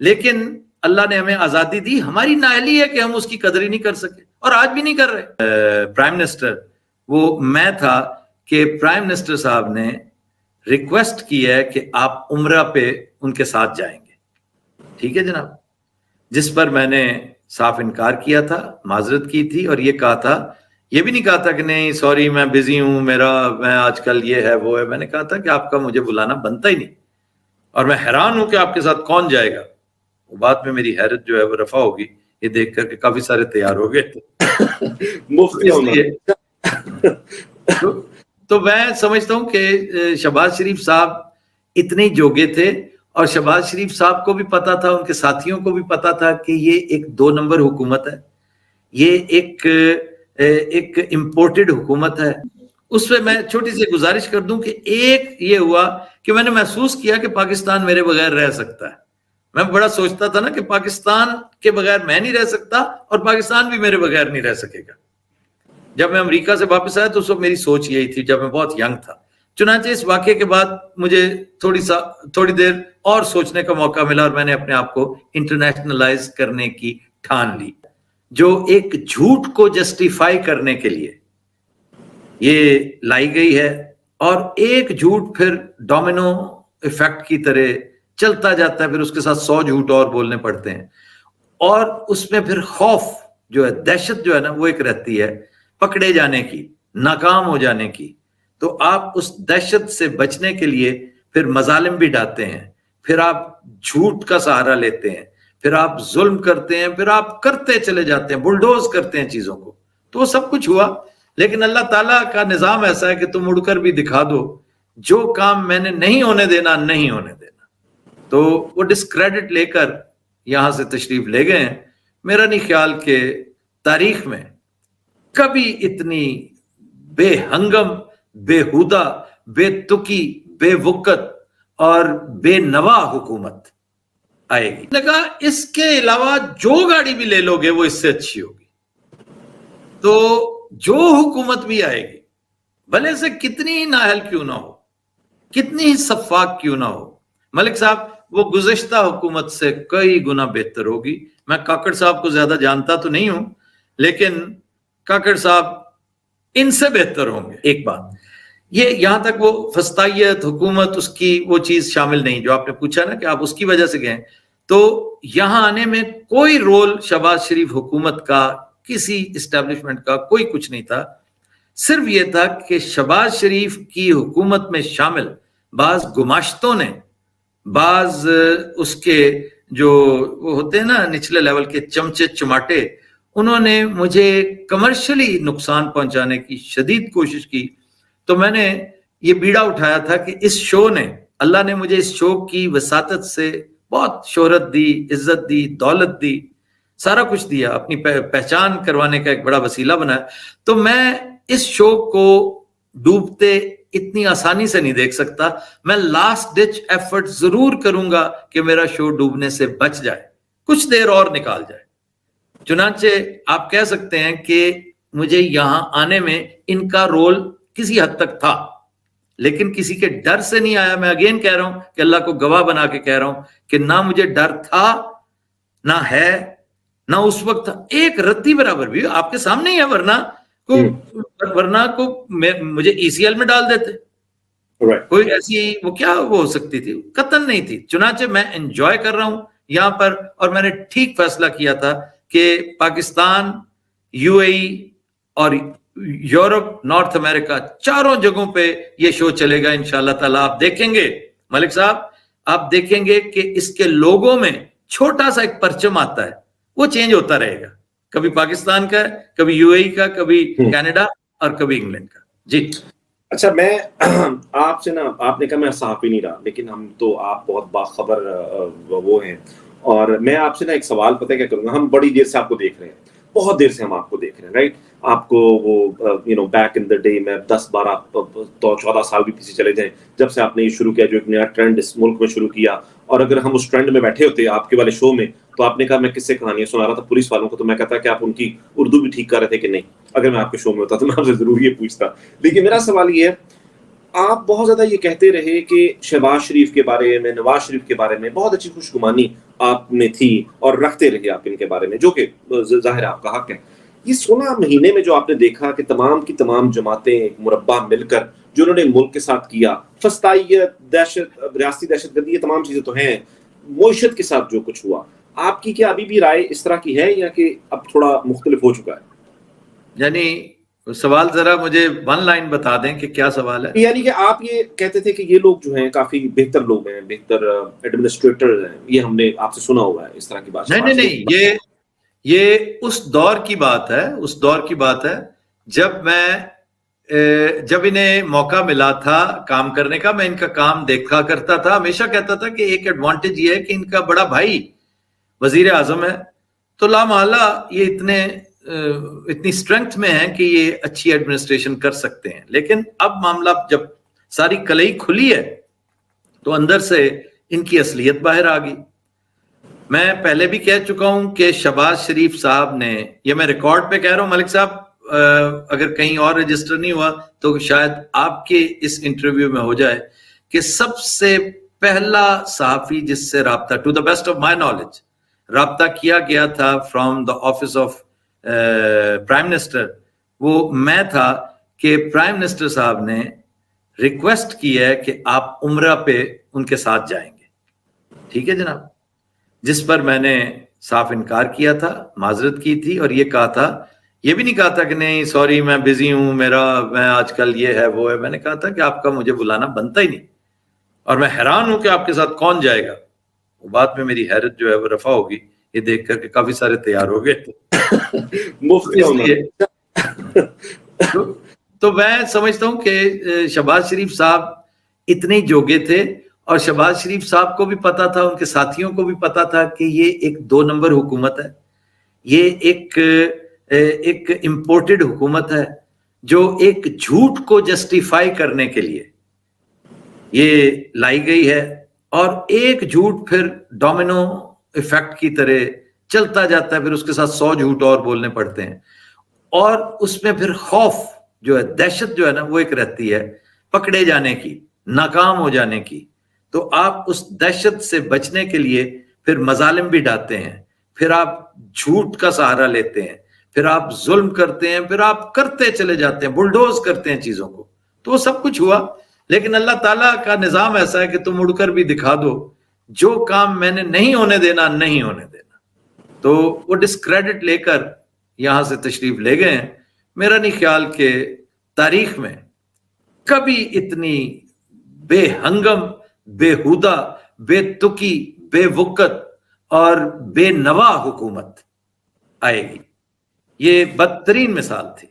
لیکن اللہ نے ہمیں آزادی دی، ہماری نااہلی ہے کہ ہم اس کی قدر ہی نہیں کر سکے، اور آج بھی نہیں کر رہے۔ پرائم منسٹر وہ میں تھا کہ پرائم منسٹر صاحب نے ریکویسٹ کی ہے کہ آپ عمرہ پہ ان کے ساتھ جائیں گے، ٹھیک ہے جناب، جس پر میں نے صاف انکار کیا تھا، معذرت کی تھی، اور یہ کہا تھا، یہ بھی نہیں کہا تھا کہ نہیں سوری میں بزی ہوں، میں آج کل یہ ہے وہ ہے، میں نے کہا تھا کہ آپ کا مجھے بلانا بنتا ہی نہیں، اور میں حیران ہوں کہ آپ کے ساتھ کون جائے گا۔ وہ بات میں میری حیرت جو ہے وہ رفع ہوگی یہ دیکھ کر کہ کافی سارے تیار ہو گئے تو میں سمجھتا ہوں کہ شہباز شریف صاحب اتنے جوگے تھے، اور شہباز شریف صاحب کو بھی پتا تھا، ان کے ساتھیوں کو بھی پتا تھا کہ یہ ایک 2 نمبر حکومت ہے، یہ ایک امپورٹڈ حکومت ہے۔ اس پہ میں چھوٹی سی گزارش کر دوں کہ ایک یہ ہوا کہ میں نے محسوس کیا کہ پاکستان میرے بغیر رہ سکتا ہے۔ میں بڑا سوچتا تھا نا کہ پاکستان کے بغیر میں نہیں رہ سکتا، اور پاکستان بھی میرے بغیر نہیں رہ سکے گا۔ جب میں امریکہ سے واپس آیا تو اس وقت میری سوچ یہی تھی، جب میں بہت ینگ تھا۔ چنانچہ اس واقعے کے بعد مجھے تھوڑی دیر اور سوچنے کا موقع ملا، اور میں نے اپنے آپ کو انٹرنیشنلائز کرنے کی ٹھان لی، جو ایک جھوٹ کو جسٹیفائی کرنے کے لیے یہ لائی گئی ہے، اور ایک جھوٹ پھر ڈومینو ایفیکٹ کی طرح چلتا جاتا ہے، پھر اس کے ساتھ 100 جھوٹ اور بولنے پڑتے ہیں، اور اس میں پھر خوف جو ہے، دہشت جو ہے نا، وہ ایک رہتی ہے پکڑے جانے کی، ناکام ہو جانے کی۔ تو آپ اس دہشت سے بچنے کے لیے پھر مظالم بھی ڈالتے ہیں، پھر آپ جھوٹ کا سہارا لیتے ہیں، پھر آپ ظلم کرتے ہیں، پھر آپ کرتے چلے جاتے ہیں، بلڈوز کرتے ہیں چیزوں کو۔ تو وہ سب کچھ ہوا، لیکن اللہ تعالیٰ کا نظام ایسا ہے کہ تم اڑ کر بھی دکھا دو، جو کام میں نے نہیں ہونے دینا نہیں ہونے دینا۔ تو وہ ڈسکریڈٹ لے کر یہاں سے تشریف لے گئے ہیں۔ میرا نہیں خیال کہ تاریخ میں کبھی اتنی بے ہنگم، بے ہودہ، بے تکی، بے وقت اور بے نوا حکومت آئے گی۔ لگا اس کے علاوہ جو گاڑی بھی لے لو گے وہ اس سے اچھی ہوگی۔ تو جو حکومت بھی آئے گی، بھلے سے کتنی ہی نااہل کیوں نہ ہو، کتنی ہی شفاف کیوں نہ ہو، ملک صاحب وہ گزشتہ حکومت سے کئی گنا بہتر ہوگی۔ میں کاکڑ صاحب کو زیادہ جانتا تو نہیں ہوں، لیکن کاکڑ صاحب ان سے بہتر ہوں گے۔ ایک بات یہ، یہاں تک وہ فسطائیت حکومت اس کی وہ چیز شامل نہیں جو آپ نے پوچھا نا کہ آپ اس کی وجہ سے گئے، تو یہاں آنے میں کوئی رول شہباز شریف حکومت کا، کسی اسٹیبلشمنٹ کا کوئی کچھ نہیں تھا۔ صرف یہ تھا کہ شہباز شریف کی حکومت میں شامل بعض گماشتوں نے، بعض اس کے جو وہ ہوتے ہیں نا نچلے لیول کے چمچے چماٹے، انہوں نے مجھے کمرشلی نقصان پہنچانے کی شدید کوشش کی۔ تو میں نے یہ بیڑا اٹھایا تھا کہ اس شو نے، اللہ نے مجھے اس شو کی وساطت سے بہت شہرت دی، عزت دی، دولت دی، سارا کچھ دیا، اپنی پہچان کروانے کا ایک بڑا وسیلہ بنایا۔ تو میں اس شو کو ڈوبتے اتنی آسانی سے نہیں دیکھ سکتا۔ میں لاسٹ ڈچ ایفرٹ ضرور کروں گا کہ میرا شو ڈوبنے سے بچ جائے، کچھ دیر اور نکال جائے۔ چنانچہ آپ کہہ سکتے ہیں کہ مجھے یہاں آنے میں ان کا رول کسی حد تک تھا، لیکن کسی کے ڈر سے نہیں آیا۔ میں اگین کہہ رہا ہوں کہ اللہ کو گواہ بنا کے کہہ رہا ہوں کہ نہ مجھے ڈر تھا، نہ ہے، نہ اس وقت تھا۔ ایک رتی برابر بھی آپ کے سامنے ہی ہے، ورنہ کو مجھے ای سی ایل میں ڈال دیتے، کوئی ایسی وہ کیا وہ ہو سکتی تھی، قطعاً نہیں تھی۔ چنانچہ میں انجوائے کر رہا ہوں یہاں پر، اور میں نے ٹھیک فیصلہ کیا تھا کہ پاکستان، یو اے ای اور یورپ، نارتھ امریکہ، چاروں جگہوں پہ یہ شو چلے گا انشاءاللہ تعالیٰ۔ آپ دیکھیں گے ملک صاحب، آپ دیکھیں گے کہ اس کے لوگوں میں چھوٹا سا ایک پرچم آتا ہے، وہ چینج ہوتا رہے گا، کبھی پاکستان کا ہے، کبھی یو اے ای کا، کبھی کینیڈا اور کبھی انگلینڈ کا۔ جی اچھا، میں آپ سے نا، آپ نے کہا میں صحافی نہیں رہا، لیکن ہم تو آپ بہت باخبر وہ ہیں، اور میں آپ سے نا ایک سوال پتہ کیا کروں گا۔ ہم بڑی دیر سے آپ کو دیکھ رہے ہیں، بہت دیر سے ہم آپ کو دیکھ رہے ہیں، رائٹ؟ آپ کو وہ بیک ان دا ڈے میں 10-12-14 سال بھی پیچھے چلے جائیں، جب سے آپ نے یہ شروع کیا، جو ایک نیا ٹرینڈ اس ملک میں شروع کیا، اور اگر ہم اس ٹرینڈ میں بیٹھے ہوتے آپ کے والے شو میں، تو آپ نے کہا میں کس سے کہانیاں سنا رہا تھا پولیس والوں کو، تو میں کہتا کہ آپ ان کی اردو بھی ٹھیک کر رہے تھے کہ نہیں۔ اگر میں آپ کے شو میں ہوتا تو میں آپ سے ضرور یہ پوچھتا۔ لیکن میرا سوال یہ ہے، آپ بہت زیادہ یہ کہتے رہے کہ شہباز شریف کے بارے میں، نواز شریف کے بارے میں بہت اچھی خوشگمانی آپ میں تھی اور رکھتے رہے آپ ان کے بارے میں، جو کہ ظاہر آپ کا حق ہے. یہ 16 مہینے میں جو آپ نے دیکھا کہ تمام کی تمام جماعتیں مربع مل کر جو انہوں نے ملک کے ساتھ کیا، فسطائیت، دہشت، ریاستی دہشت گردی، یہ تمام چیزیں تو ہیں، معیشت کے ساتھ جو کچھ ہوا، آپ کی کیا ابھی بھی رائے اس طرح کی ہے یا کہ اب تھوڑا مختلف ہو چکا ہے؟ یعنی سوال ذرا مجھے ون لائن بتا دیں کہ کیا سوال ہے. یعنی کہ آپ یہ کہتے تھے کہ یہ لوگ جو ہیں کافی بہتر لوگ ہیں، بہتر ایڈمنسٹریٹر ہیں، یہ ہم نے آپ سے سنا ہوا ہے اس طرح کی بات. نہیں، یہ اس دور کی بات ہے، اس دور کی بات ہے جب انہیں موقع ملا تھا کام کرنے کا. میں ان کا کام دیکھا کرتا تھا، ہمیشہ کہتا تھا کہ ایک ایڈوانٹیج یہ ہے کہ ان کا بڑا بھائی وزیر اعظم ہے، تو لامحالہ یہ اتنی اسٹرینتھ میں ہیں کہ یہ اچھی ایڈمنسٹریشن کر سکتے ہیں. لیکن اب معاملہ جب ساری کلئی کھلی ہے تو اندر سے ان کی اصلیت باہر آ گئی. میں پہلے بھی کہہ چکا ہوں کہ شہباز شریف صاحب نے، یہ میں ریکارڈ پہ کہہ رہا ہوں ملک صاحب، اگر کہیں اور رجسٹر نہیں ہوا تو شاید آپ کے اس انٹرویو میں ہو جائے، کہ سب سے پہلا صحافی جس سے رابطہ، to the best of my knowledge, رابطہ کیا گیا تھا from the office of prime minister, وہ میں تھا. کہ پرائم منسٹر صاحب نے ریکویسٹ کی ہے کہ آپ عمرہ پہ ان کے ساتھ جائیں گے. ٹھیک ہے جناب، جس پر میں نے صاف انکار کیا تھا، معذرت کی تھی، اور یہ کہا تھا، یہ بھی نہیں کہا تھا کہ نہیں سوری میں بزی ہوں، میں آج کل یہ ہے وہ ہے. میں نے کہا تھا کہ آپ کا مجھے بلانا بنتا ہی نہیں، اور میں حیران ہوں کہ آپ کے ساتھ کون جائے گا. وہ بات میں میری حیرت جو ہے وہ رفع ہوگی یہ دیکھ کر کہ کافی سارے تیار ہو گئے تھے. تو میں سمجھتا ہوں کہ شہباز شریف صاحب اتنے جوگے تھے، اور شہباز شریف صاحب کو بھی پتا تھا، ان کے ساتھیوں کو بھی پتا تھا کہ یہ ایک 2 نمبر حکومت ہے، یہ ایک امپورٹڈ حکومت ہے جو ایک جھوٹ کو جسٹیفائی کرنے کے لیے یہ لائی گئی ہے، اور ایک جھوٹ پھر ڈومینو ایفیکٹ کی طرح چلتا جاتا ہے، پھر اس کے ساتھ 100 جھوٹ اور بولنے پڑتے ہیں، اور اس میں پھر خوف جو ہے، دہشت جو ہے نا، وہ ایک رہتی ہے پکڑے جانے کی، ناکام ہو جانے کی. تو آپ اس دہشت سے بچنے کے لیے پھر مظالم بھی ڈالتے ہیں، پھر آپ جھوٹ کا سہارا لیتے ہیں، پھر آپ ظلم کرتے ہیں، پھر آپ کرتے چلے جاتے ہیں، بلڈوز کرتے ہیں چیزوں کو. تو وہ سب کچھ ہوا، لیکن اللہ تعالیٰ کا نظام ایسا ہے کہ تم اڑ کر بھی دکھا دو، جو کام میں نے نہیں ہونے دینا نہیں ہونے دینا. تو وہ ڈسکریڈٹ لے کر یہاں سے تشریف لے گئے ہیں. میرا نہیں خیال کہ تاریخ میں کبھی اتنی بے ہنگم، بے ہودہ، بے تکی، بے وقت اور بے نوا حکومت آئے گی. یہ بدترین مثال تھی.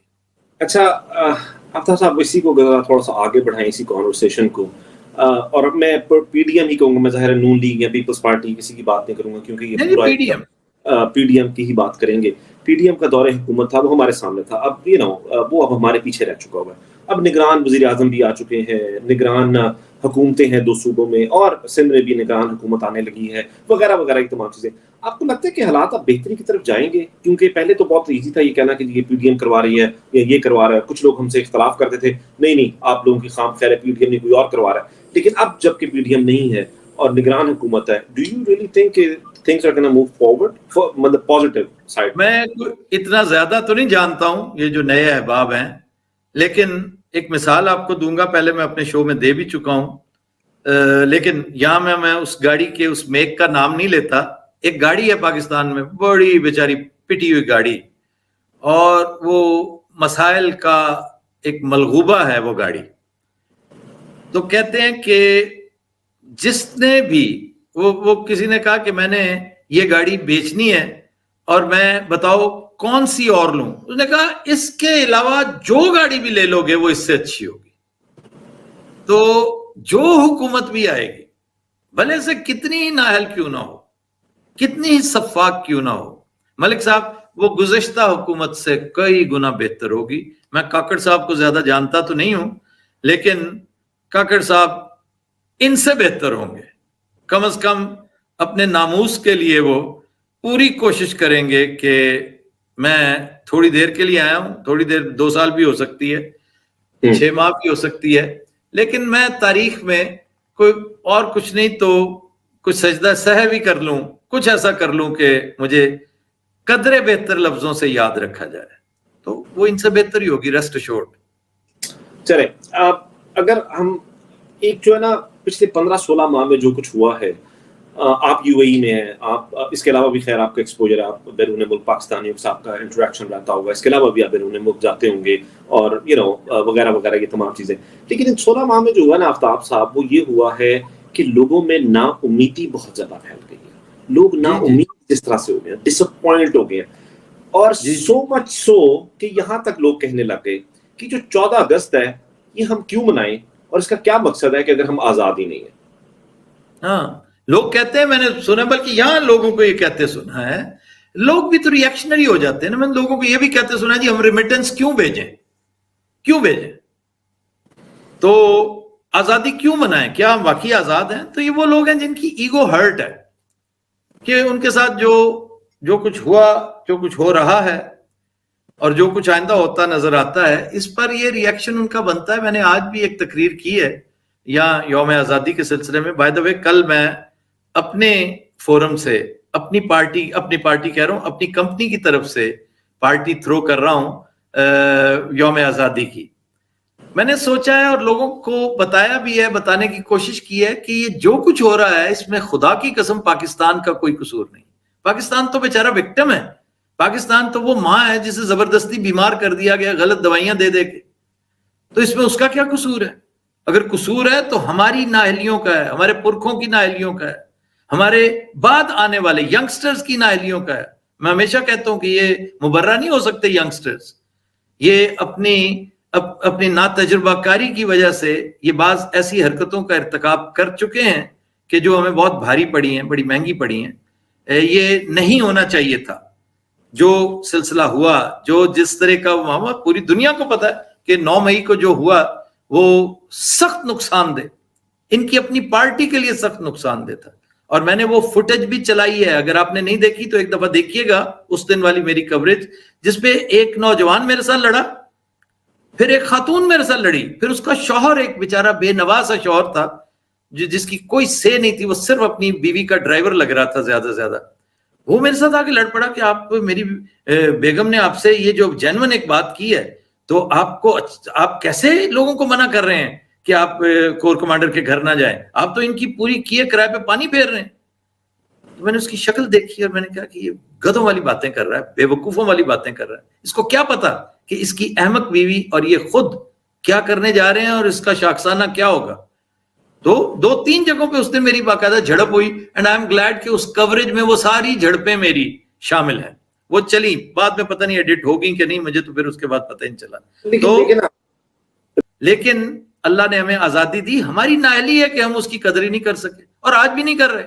اچھا افتاب صاحب، اسی کو تھوڑا سا آگے بڑھائیں اسی کانورسیشن کو، اور اب میں پی ڈی ایم ہی کہوں گا، میں ظاہر نون لیگ یا پیپلز پارٹی کسی کی بات نہیں کروں گا، کیونکہ یہ پورا پی ڈی ایم کی ہی بات کریں گے. پی ڈی ایم کا دور حکومت تھا، وہ ہمارے سامنے تھا، اب وہ اب ہمارے پیچھے رہ چکا ہوا ہے. اب نگران وزیر اعظم بھی آ چکے ہیں، نگران حکومتیں ہیں 2 صوبوں میں، اور سندھ میں بھی نگران حکومت آنے لگی ہے، وغیرہ وغیرہ یہ تمام چیزیں. آپ کو لگتا ہے کہ حالات اب بہتری کی طرف جائیں گے؟ کیونکہ پہلے تو بہت ایزی تھا یہ کہنا کہ یہ پی ڈی ایم کروا رہی ہے یا یہ کروا رہا ہے. کچھ لوگ ہم سے اختلاف کرتے تھے، نہیں آپ لوگوں کی خام خیر ہے، پی ڈی ایم نہیں، کوئی اور کروا رہا ہے. لیکن اب جب کہ پی ڈی ایم نہیں ہے اور نگران حکومت ہے، ڈو یو ریئلی تھنک کہ things are going to move forward مطلب پازیٹیو سائڈ؟ میں اتنا زیادہ تو نہیں جانتا ہوں یہ جو نئے احباب ہیں، لیکن ایک مثال آپ کو دوں گا، پہلے میں اپنے شو میں دے بھی چکا ہوں، لیکن یہاں میں اس گاڑی کے اس میک کا نام نہیں لیتا. ایک گاڑی ہے پاکستان میں، بڑی بیچاری پٹی ہوئی گاڑی، اور وہ مسائل کا ایک ملغوبہ ہے وہ گاڑی. تو کہتے ہیں کہ جس نے بھی وہ کسی نے کہا کہ میں نے یہ گاڑی بیچنی ہے اور میں بتاؤ کون سی اور لوں. اس نے کہا اس کے علاوہ جو گاڑی بھی لے لو گے وہ اس سے اچھی ہوگی. تو جو حکومت بھی آئے گی، بھلے سے کتنی ہی نااہل کیوں نہ ہو، کتنی ہی شفاف کیوں نہ ہو، ملک صاحب وہ گزشتہ حکومت سے کئی گنا بہتر ہوگی. میں کاکڑ صاحب کو زیادہ جانتا تو نہیں ہوں، لیکن کاکڑ صاحب ان سے بہتر ہوں گے. کم از کم اپنے ناموس کے لیے وہ پوری کوشش کریں گے کہ میں تھوڑی دیر کے لیے آیا ہوں، تھوڑی دیر 2 سال بھی ہو سکتی ہے، 6 ماہ بھی ہو سکتی ہے، لیکن میں تاریخ میں کوئی اور کچھ نہیں تو کچھ سجدہ سہوی کر لوں, کچھ ایسا کر لوں کہ مجھے قدرے بہتر لفظوں سے یاد رکھا جائے, تو وہ ان سے بہتر ہی ہوگی, ریسٹ ایشورڈ. چلے اگر ہم ایک جو ہے نا پچھلے 15-16 ماہ میں جو کچھ ہوا ہے, آپ یو اے ای میں ہیں, آپ اس کے علاوہ بھی خیر آپ کا ایکسپوجر ہے, آپ بیرون ملک پاکستانیوں کے ساتھ کا انٹریکشن رہتا ہوگا, اس کے علاوہ بھی آپ بیرون ملک جاتے ہوں گے اور وغیرہ وغیرہ یہ تمام چیزیں. لیکن ان 16 ماہ میں جو ہوا نا آفتاب صاحب, وہ یہ ہوا ہے کہ لوگوں میں نا امیدی بہت زیادہ پھیل گئی ہے. لوگ نا امید اس طرح سے ہو گئے ہیں, ڈس اپوائنٹ ہو گئے ہیں, اور سو مچ سو کہ یہاں تک لوگ کہنے لگ گئے کہ جو 14 اگست ہے یہ ہم کیوں منائیں, اور اس کا کیا مقصد ہے کہ اگر ہم آزاد ہی نہیں ہیں. ہاں, لوگ کہتے ہیں, میں نے سنا, بلکہ یہاں لوگوں کو یہ کہتے سنا ہے, لوگ بھی تو ریئیکشنری ہو جاتے ہیں نا. میں نے لوگوں کو یہ بھی کہتے سنا جی ہم ریمیٹنس کیوں بھیجیں, تو آزادی کیوں منائیں, کیا ہم واقعی آزاد ہیں؟ تو یہ وہ لوگ ہیں جن کی ایگو ہرٹ ہے کہ ان کے ساتھ جو کچھ ہوا, جو کچھ ہو رہا ہے اور جو کچھ آئندہ ہوتا نظر آتا ہے, اس پر یہ ریئیکشن ان کا بنتا ہے. میں نے آج بھی ایک تقریر کی ہے یا یوم آزادی کے سلسلے میں. بائی دا وے, کل میں اپنے فورم سے اپنی پارٹی کہہ رہا ہوں, اپنی کمپنی کی طرف سے پارٹی تھرو کر رہا ہوں یوم آزادی کی. میں نے سوچا ہے اور لوگوں کو بتایا بھی ہے, بتانے کی کوشش کی ہے کہ یہ جو کچھ ہو رہا ہے اس میں خدا کی قسم پاکستان کا کوئی قصور نہیں. پاکستان تو بیچارہ وکٹم ہے, پاکستان تو وہ ماں ہے جسے زبردستی بیمار کر دیا گیا غلط دوائیاں دے دے کے, تو اس میں اس کا کیا قصور ہے؟ اگر قصور ہے تو ہماری نااہلیوں کا ہے, ہمارے پرکھوں کی نااہلیوں کا ہے, ہمارے بعد آنے والے ینگسٹرز کی نااہلیوں کا ہے. میں ہمیشہ کہتا ہوں کہ یہ مبرہ نہیں ہو سکتے ینگسٹرز, یہ اپنی ناتجربہ کاری کی وجہ سے یہ بعض ایسی حرکتوں کا ارتکاب کر چکے ہیں کہ جو ہمیں بہت بھاری پڑی ہیں, بڑی مہنگی پڑی ہیں. یہ نہیں ہونا چاہیے تھا جو سلسلہ ہوا, جو جس طرح کا معاملہ پوری دنیا کو پتا ہے کہ 9 مئی کو جو ہوا وہ سخت نقصان دہ, ان کی اپنی پارٹی کے لیے سخت نقصان دہ تھا. اور میں نے وہ فوٹیج بھی چلائی ہے, اگر آپ نے نہیں دیکھی تو ایک دفعہ دیکھیے گا اس دن والی میری کوریج, جس پہ ایک نوجوان میرے ساتھ لڑا, پھر ایک خاتون میرے ساتھ لڑی, پھر اس کا شوہر ایک بیچارہ بے نوا سا شوہر تھا جس کی کوئی سے نہیں تھی, وہ صرف اپنی بیوی کا ڈرائیور لگ رہا تھا زیادہ سے زیادہ, وہ میرے ساتھ آ کے لڑ پڑا کہ آپ میری بیگم نے آپ سے یہ جو جینون ایک بات کی ہے تو آپ کیسے لوگوں کو منع کر رہے ہیں کہ آپ کور کمانڈر کے گھر نہ جائیں, آپ تو ان کی پوری کیے کرائے پہ پانی پھیر رہے ہیں. تو میں نے اس کی شکل دیکھی اور میں نے کہا کہ یہ گدھوں والی باتیں کر رہا ہے, بے وقوفوں والی باتیں کر رہا ہے. اس کو کیا پتا کہ اس کی احمق بیوی اور یہ خود کیا کرنے جا رہے ہیں اور اس کا شاخسانہ کیا ہوگا. تو 2-3 جگہوں پہ اس دن میری باقاعدہ جھڑپ ہوئی, اینڈ آئی ایم گلیڈ کہ اس کوریج میں وہ ساری جھڑپیں میری شامل ہیں. وہ چلی, بعد میں پتہ نہیں ایڈٹ ہوگی کہ نہیں, مجھے تو پھر اس کے بعد پتہ ہی نہیں چلا. لیکن اللہ نے ہمیں آزادی دی, ہماری نااہلی ہے کہ ہم اس کی قدر ہی نہیں کر سکے اور آج بھی نہیں کر رہے.